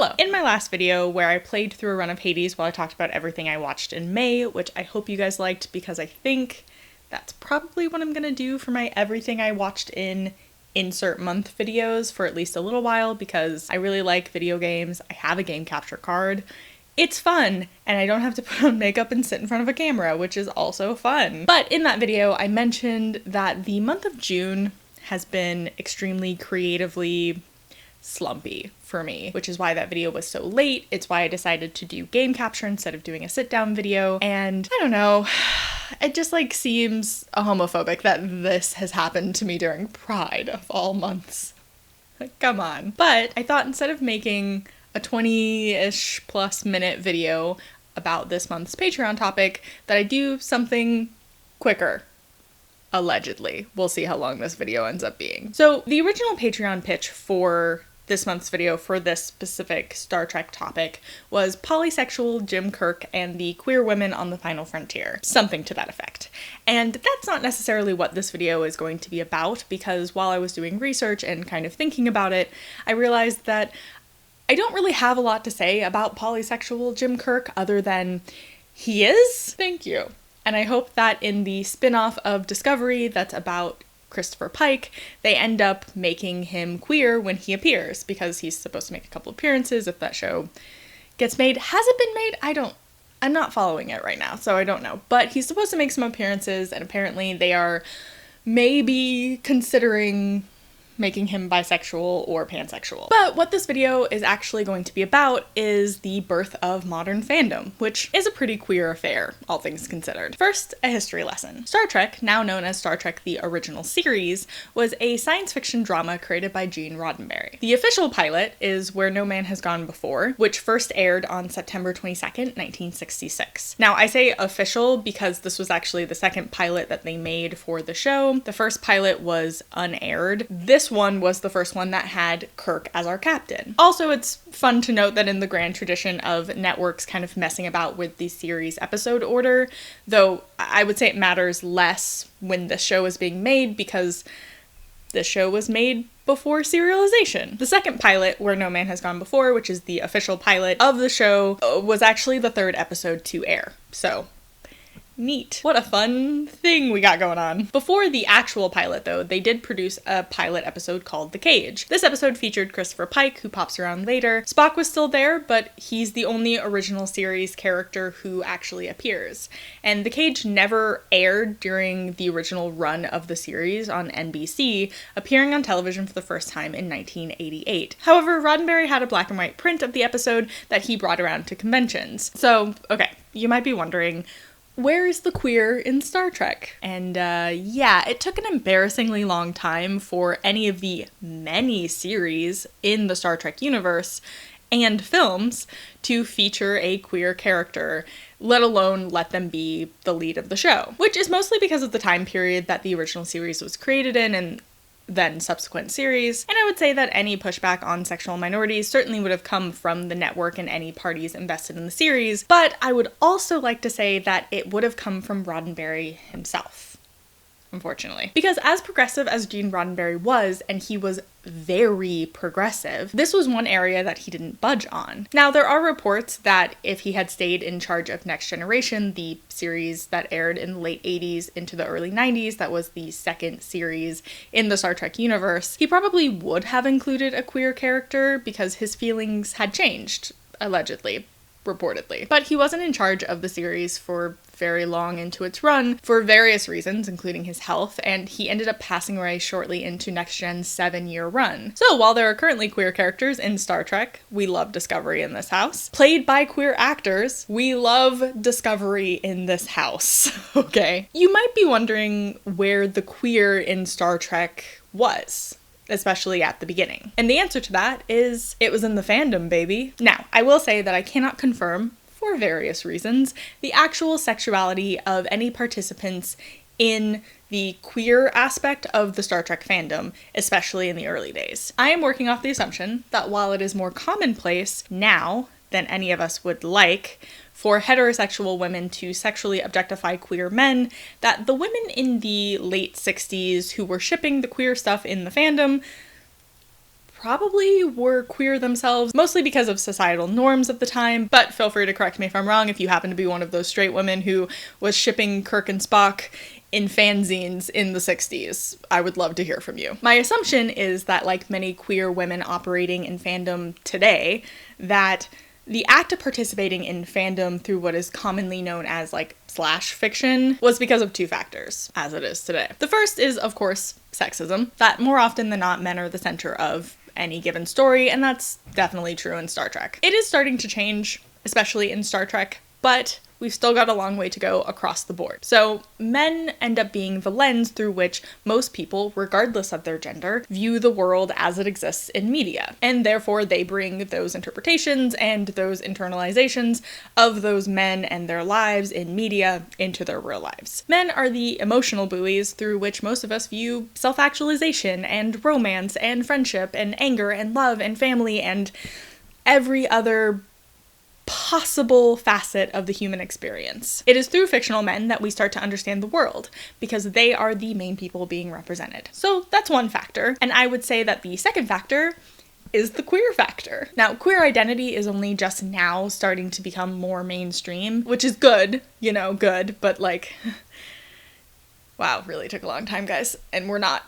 Hello! In my last video where I played through a run of Hades while I talked about everything I watched in May, which I hope you guys liked because I think that's probably what I'm gonna do for my everything I watched in insert month videos for at least a little while because I really like video games. I have a game capture card. It's fun, and I don't have to put on makeup and sit in front of a camera, which is also fun. But in that video, I mentioned that the month of June has been extremely creatively slumpy for me, which is why that video was so late. It's why I decided to do game capture instead of doing a sit down video. And I don't know, it just seems homophobic that this has happened to me during Pride of all months. Come on. But I thought instead of making a 20-ish plus minute video about this month's Patreon topic, that I do something quicker. Allegedly. We'll see how long this video ends up being. So the original Patreon pitch for this month's video for this specific Star Trek topic was polysexual Jim Kirk and the queer women on the final frontier. Something to that effect. And that's not necessarily what this video is going to be about, because while I was doing research and kind of thinking about it, I realized that I don't really have a lot to say about polysexual Jim Kirk other than he is. Thank you. And I hope that in the spin-off of Discovery that's about Christopher Pike, they end up making him queer when he appears, because he's supposed to make a couple appearances if that show gets made. Has it been made? I'm not following it right now, so I don't know. But he's supposed to make some appearances, and apparently they are maybe considering making him bisexual or pansexual. But what this video is actually going to be about is the birth of modern fandom, which is a pretty queer affair, all things considered. First, a history lesson. Star Trek, now known as Star Trek the Original Series, was a science fiction drama created by Gene Roddenberry. The official pilot is Where No Man Has Gone Before, which first aired on September 22nd, 1966. Now, I say official because this was actually the second pilot that they made for the show. The first pilot was unaired. This one was the first one that had Kirk as our captain. Also, it's fun to note that in the grand tradition of networks kind of messing about with the series episode order, though I would say it matters less when the show is being made because the show was made before serialization. The second pilot, Where No Man Has Gone Before, which is the official pilot of the show, was actually the third episode to air. So, neat. What a fun thing we got going on. Before the actual pilot, though, they did produce a pilot episode called The Cage. This episode featured Christopher Pike, who pops around later. Spock was still there, but he's the only original series character who actually appears. And The Cage never aired during the original run of the series on NBC, appearing on television for the first time in 1988. However, Roddenberry had a black and white print of the episode that he brought around to conventions. So, okay, you might be wondering, where is the queer in Star Trek? And yeah, it took an embarrassingly long time for any of the many series in the Star Trek universe and films to feature a queer character, let alone let them be the lead of the show. Which is mostly because of the time period that the original series was created in and then subsequent series, and I would say that any pushback on sexual minorities certainly would have come from the network and any parties invested in the series, but I would also like to say that it would have come from Roddenberry himself, unfortunately. Because as progressive as Gene Roddenberry was, and he was very progressive, this was one area that he didn't budge on. Now, there are reports that if he had stayed in charge of Next Generation, the series that aired in the late 80s into the early 90s, that was the second series in the Star Trek universe, he probably would have included a queer character because his feelings had changed, allegedly. Reportedly. But he wasn't in charge of the series for very long into its run for various reasons, including his health, and he ended up passing away shortly into Next Gen's 7-year run. So while there are currently queer characters in Star Trek, we love Discovery in this house. Played by queer actors, we love Discovery in this house, okay? You might be wondering where the queer in Star Trek was, especially at the beginning. And the answer to that is, it was in the fandom, baby. Now, I will say that I cannot confirm, for various reasons, the actual sexuality of any participants in the queer aspect of the Star Trek fandom, especially in the early days. I am working off the assumption that while it is more commonplace now than any of us would like for heterosexual women to sexually objectify queer men, that the women in the late 60s who were shipping the queer stuff in the fandom probably were queer themselves, mostly because of societal norms of the time, but feel free to correct me if I'm wrong if you happen to be one of those straight women who was shipping Kirk and Spock in fanzines in the 60s. I would love to hear from you. My assumption is that, like many queer women operating in fandom today, that the act of participating in fandom through what is commonly known as like slash fiction was because of two factors, as it is today. The first is, of course, sexism, that more often than not men are the center of any given story, and that's definitely true in Star Trek. It is starting to change, especially in Star Trek, but we've still got a long way to go across the board. So men end up being the lens through which most people, regardless of their gender, view the world as it exists in media. And therefore they bring those interpretations and those internalizations of those men and their lives in media into their real lives. Men are the emotional buoys through which most of us view self-actualization and romance and friendship and anger and love and family and every other possible facet of the human experience. It is through fictional men that we start to understand the world, because they are the main people being represented. So that's one factor, and I would say that the second factor is the queer factor. Now, queer identity is only just now starting to become more mainstream, which is good, good, but like, wow, really took a long time, guys, and we're not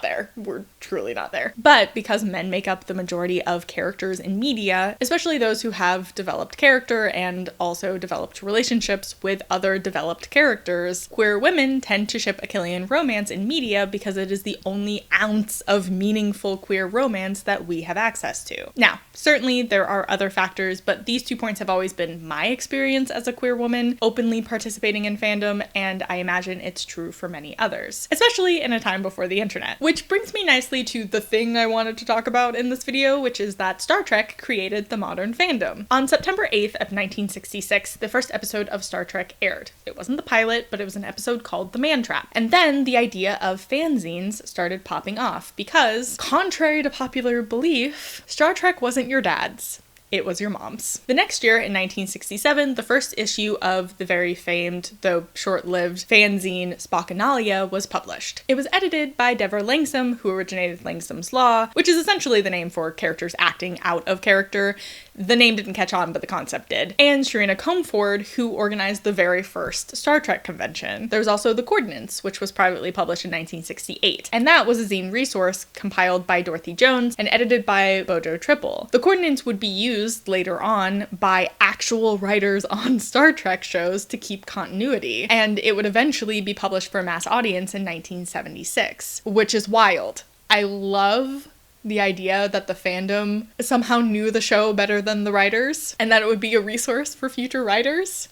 there. We're truly not there. But because men make up the majority of characters in media, especially those who have developed character and also developed relationships with other developed characters, queer women tend to ship Achillean romance in media because it is the only ounce of meaningful queer romance that we have access to. Now, certainly there are other factors, but these 2 points have always been my experience as a queer woman openly participating in fandom, and I imagine it's true for many others, especially in a time before the internet. Which brings me nicely to the thing I wanted to talk about in this video, which is that Star Trek created the modern fandom. On September 8th of 1966, the first episode of Star Trek aired. It wasn't the pilot, but it was an episode called The Man Trap. And then the idea of fanzines started popping off because, contrary to popular belief, Star Trek wasn't your dad's. It was your mom's. The next year, in 1967, the first issue of the very famed, though short-lived, fanzine Spockanalia was published. It was edited by Deborah Langsam, who originated Langsham's Law, which is essentially the name for characters acting out of character. The name didn't catch on, but the concept did. And Sharina Comford, who organized the very first Star Trek convention. There was also The Coordinates, which was privately published in 1968. And that was a zine resource compiled by Dorothy Jones and edited by Bojo Triple. The Coordinates would be used later on by actual writers on Star Trek shows to keep continuity, and it would eventually be published for a mass audience in 1976, which is wild. I love the idea that the fandom somehow knew the show better than the writers, and that it would be a resource for future writers.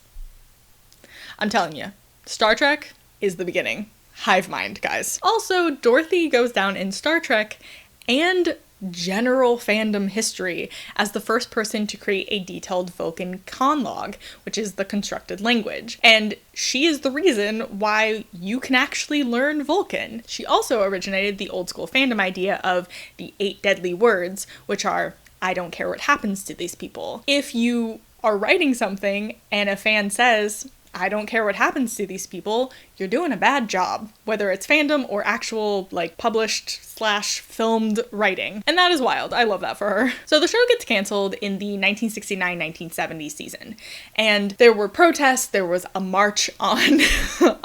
I'm telling you, Star Trek is the beginning. Hive mind, guys. Also, Dorothy goes down in Star Trek and general fandom history as the first person to create a detailed Vulcan conlog, which is the constructed language. And she is the reason why you can actually learn Vulcan. She also originated the old school fandom idea of the 8 deadly words, which are, I don't care what happens to these people. If you are writing something and a fan says, I don't care what happens to these people, you're doing a bad job, whether it's fandom or actual, published/filmed writing. And that is wild. I love that for her. So the show gets canceled in the 1969-1970 season. And there were protests, there was a march on,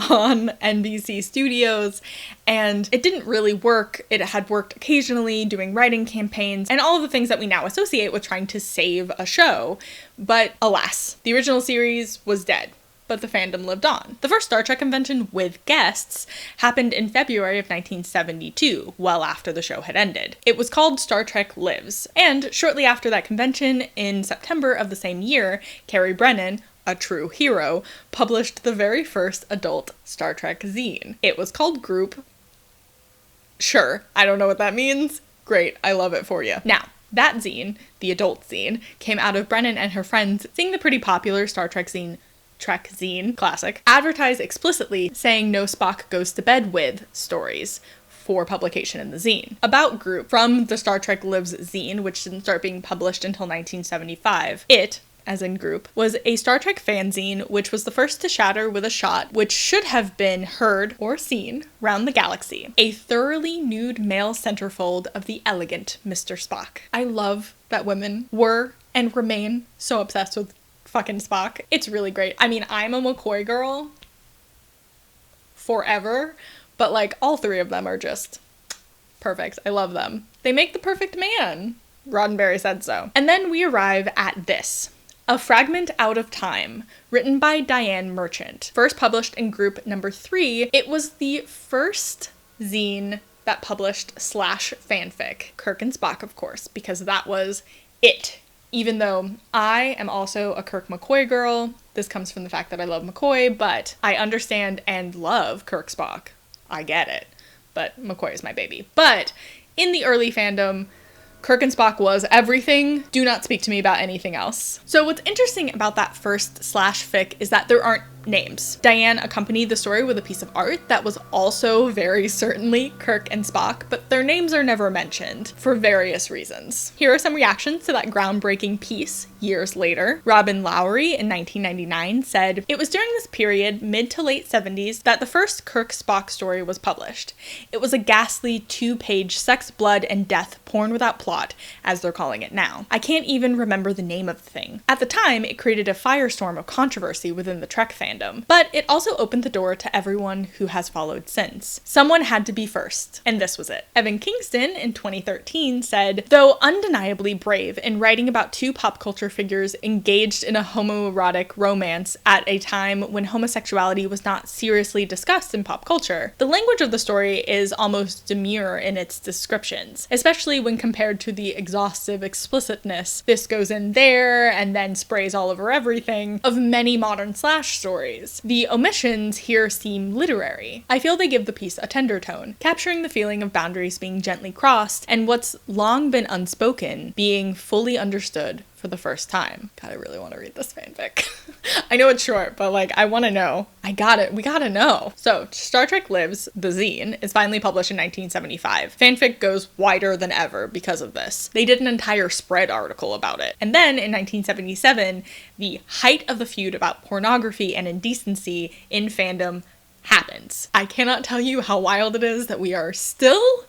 on NBC Studios, and it didn't really work. It had worked occasionally doing writing campaigns and all of the things that we now associate with trying to save a show. But alas, the original series was dead. But the fandom lived on. The first Star Trek convention with guests happened in February of 1972, well after the show had ended. It was called Star Trek Lives, and shortly after that convention, in September of the same year, Carrie Brennan, a true hero, published the very first adult Star Trek zine. It was called Group. Sure, I don't know what that means. Great, I love it for you. Now, that zine, the adult zine, came out of Brennan and her friends seeing the pretty popular Star Trek zine classic, advertised explicitly saying no Spock goes to bed with stories for publication in the zine. About Group, from the Star Trek Lives zine, which didn't start being published until 1975, it, as in group, was a Star Trek fanzine, which was the first to shatter with a shot, which should have been heard or seen round the galaxy. A thoroughly nude male centerfold of the elegant Mr. Spock. I love that women were and remain so obsessed with fucking Spock. It's really great. I mean, I'm a McCoy girl forever, but like all three of them are just perfect. I love them. They make the perfect man. Roddenberry said so. And then we arrive at this. A Fragment Out of Time, written by Diane Merchant. First published in group number 3, it was the first zine that published / fanfic. Kirk and Spock, of course, because that was it. Even though I am also a Kirk McCoy girl, this comes from the fact that I love McCoy, but I understand and love Kirk Spock. I get it. But McCoy is my baby. But in the early fandom, Kirk and Spock was everything. Do not speak to me about anything else. So what's interesting about that first / fic is that there aren't names. Diane accompanied the story with a piece of art that was also very certainly Kirk and Spock, but their names are never mentioned for various reasons. Here are some reactions to that groundbreaking piece years later. Robin Lowry in 1999 said, "It was during this period, mid to late 70s, that the first Kirk-Spock story was published. It was a ghastly 2-page sex, blood, and death porn without plot, as they're calling it now. I can't even remember the name of the thing. At the time, it created a firestorm of controversy within the Trek fandom, but it also opened the door to everyone who has followed since. Someone had to be first, and this was it." Evan Kingston in 2013 said, "Though undeniably brave in writing about two pop culture figures engaged in a homoerotic romance at a time when homosexuality was not seriously discussed in pop culture, the language of the story is almost demure in its descriptions, especially when compared to the exhaustive explicitness, this goes in there and then sprays all over everything, of many modern slash stories. The omissions here seem literary. I feel they give the piece a tender tone, capturing the feeling of boundaries being gently crossed and what's long been unspoken being fully understood for the first time." God, I really want to read this fanfic. I know it's short, but like, I want to know. I got it. We gotta know. So, Star Trek Lives, the zine, is finally published in 1975. Fanfic goes wider than ever because of this. They did an entire spread article about it. And then, in 1977, the height of the feud about pornography and indecency in fandom happens. I cannot tell you how wild it is that we are still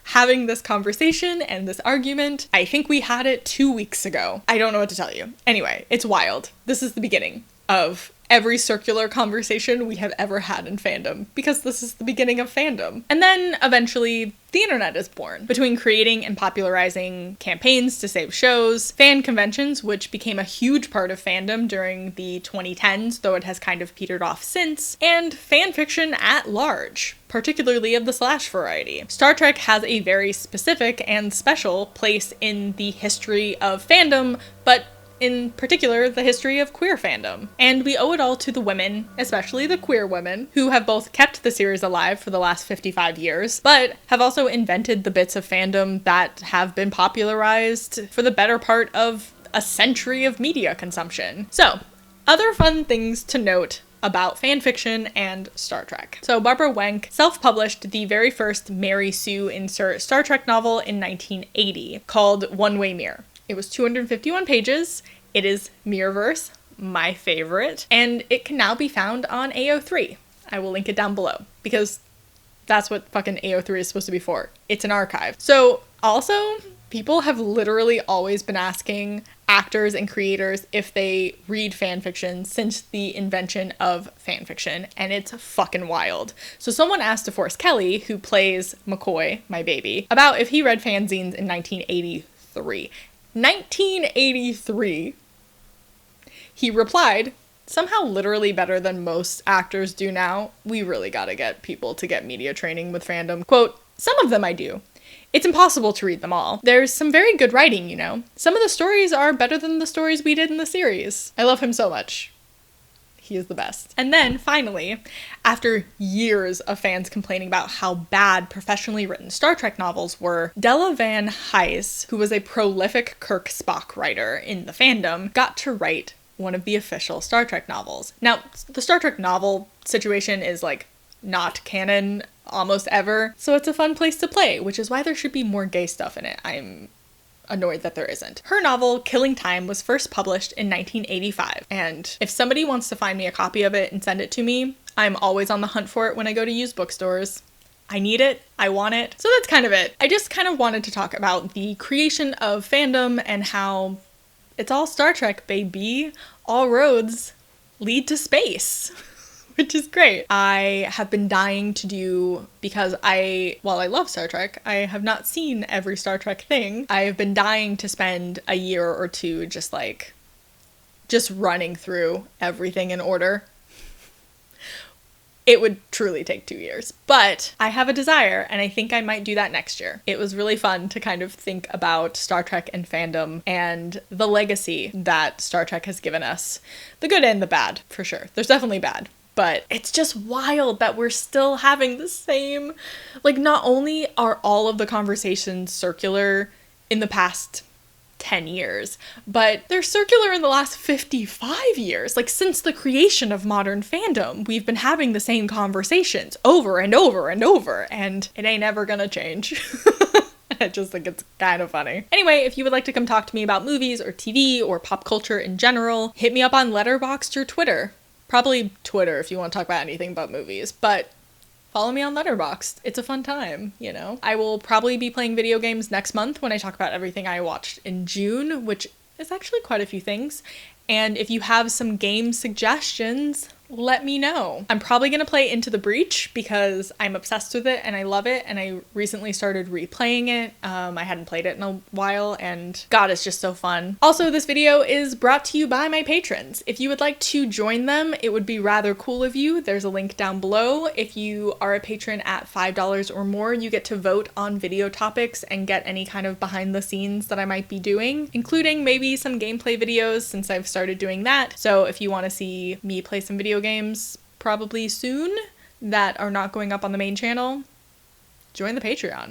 having this conversation and this argument. I think we had it 2 weeks ago. I don't know what to tell you. Anyway, it's wild. This is the beginning of every circular conversation we have ever had in fandom, because this is the beginning of fandom. And then eventually the internet is born. Between creating and popularizing campaigns to save shows, fan conventions, which became a huge part of fandom during the 2010s, though it has kind of petered off since, and fan fiction at large, particularly of the slash variety. Star Trek has a very specific and special place in the history of fandom, but in particular, the history of queer fandom. And we owe it all to the women, especially the queer women, who have both kept the series alive for the last 55 years, but have also invented the bits of fandom that have been popularized for the better part of a century of media consumption. So, other fun things to note about fanfiction and Star Trek. So Barbara Wenck self-published the very first Mary Sue insert Star Trek novel in 1980 called One Way Mirror. It was 251 pages. It is Mirrorverse, my favorite, and it can now be found on AO3. I will link it down below, because that's what fucking AO3 is supposed to be for. It's an archive. So, also, people have literally always been asking actors and creators if they read fanfiction since the invention of fanfiction, and it's fucking wild. So someone asked DeForest Kelley, who plays McCoy, my baby, about if he read fanzines in 1983. 1983. He replied, "Somehow literally better than most actors do now. We really gotta get people to get media training with fandom." Quote, "Some of them I do. It's impossible to read them all. There's some very good writing, you know. Some of the stories are better than the stories we did in the series." I love him so much. He is the best. And then, finally, after years of fans complaining about how bad professionally written Star Trek novels were, Della Van Hise, who was a prolific Kirk Spock writer in the fandom, got to write one of the official Star Trek novels. Now, the Star Trek novel situation is, like, not canon almost ever, so it's a fun place to play, which is why there should be more gay stuff in it. annoyed that there isn't. Her novel, Killing Time, was first published in 1985, and if somebody wants to find me a copy of it and send it to me, I'm always on the hunt for it when I go to used bookstores. I need it. I want it. So that's kind of it. I just kind of wanted to talk about the creation of fandom and how it's all Star Trek, baby. All roads lead to space. Which is great. I have been dying to do, because while I love Star Trek, I have not seen every Star Trek thing. I have been dying to spend a year or two just running through everything in order. It would truly take 2 years, but I have a desire, and I think I might do that next year. It was really fun to kind of think about Star Trek and fandom and the legacy that Star Trek has given us. The good and the bad, for sure. There's definitely bad. But it's just wild that we're still having the same, not only are all of the conversations circular in the past 10 years, but they're circular in the last 55 years. Since the creation of modern fandom, we've been having the same conversations over and over and over, and it ain't ever gonna change. I just think it's kind of funny. Anyway, if you would like to come talk to me about movies or TV or pop culture in general, hit me up on Letterboxd or Twitter. Probably Twitter if you want to talk about anything but movies, but follow me on Letterboxd. It's a fun time, I will probably be playing video games next month when I talk about everything I watched in June, which is actually quite a few things. And if you have some game suggestions, let me know. I'm probably going to play Into the Breach because I'm obsessed with it and I love it, and I recently started replaying it. I hadn't played it in a while, and God, it's just so fun. Also, this video is brought to you by my patrons. If you would like to join them, it would be rather cool of you. There's a link down below. If you are a patron at $5 or more, you get to vote on video topics and get any kind of behind the scenes that I might be doing, including maybe some gameplay videos since I've started doing that. So if you want to see me play some video games probably soon that are not going up on the main channel, join the Patreon.